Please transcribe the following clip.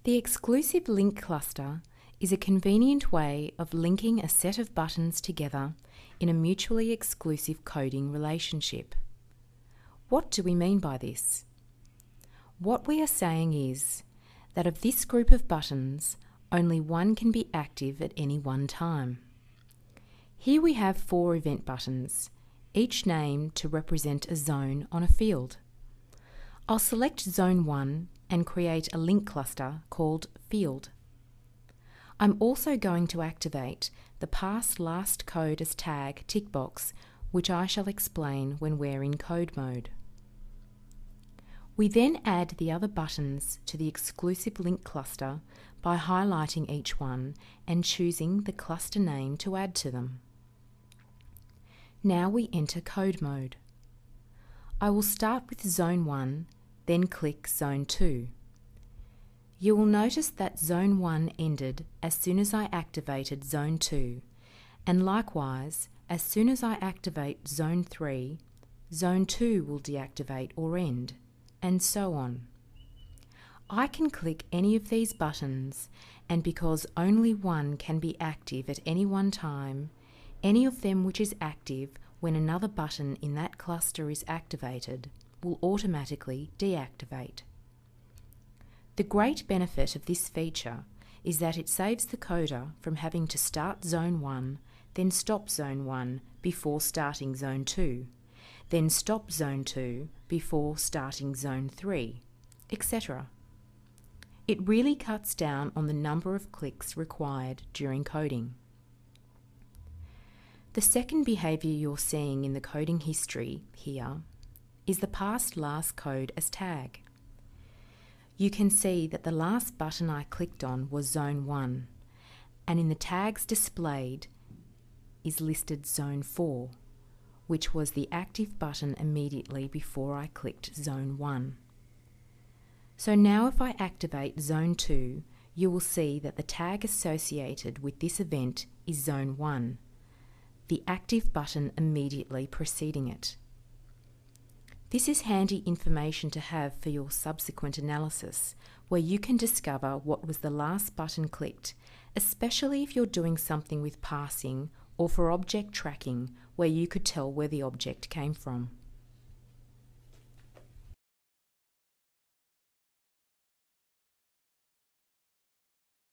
The exclusive link cluster is a convenient way of linking a set of buttons together in a mutually exclusive coding relationship. What do we mean by this? What we are saying is that of this group of buttons, only one can be active at any one time. Here we have 4 event buttons, each named to represent a zone on a field. I'll select Zone 1 and create a link cluster called Field. I'm also going to activate the Pass Last Code as Tag tick box, which I shall explain when we're in code mode. We then add the other buttons to the exclusive link cluster by highlighting each one and choosing the cluster name to add to them. Now we enter code mode. I will start with Zone 1, then click Zone 2. You will notice that Zone 1 ended as soon as I activated Zone 2, and likewise, as soon as I activate Zone 3, Zone 2 will deactivate or end, and so on. I can click any of these buttons, and because only one can be active at any one time, any of them which is active when another button in that cluster is activated will automatically deactivate. The great benefit of this feature is that it saves the coder from having to start Zone 1, then stop Zone 1 before starting Zone 2, then stop Zone 2 before starting Zone 3, etc. It really cuts down on the number of clicks required during coding. The second behaviour you're seeing in the coding history here is the Pass Last Code as Tag. You can see that the last button I clicked on was Zone 1, and in the tags displayed is listed Zone 4, which was the active button immediately before I clicked Zone 1. So now if I activate Zone 2, you will see that the tag associated with this event is Zone 1, the active button immediately preceding it. This is handy information to have for your subsequent analysis, where you can discover what was the last button clicked, especially if you're doing something with parsing or for object tracking, where you could tell where the object came from.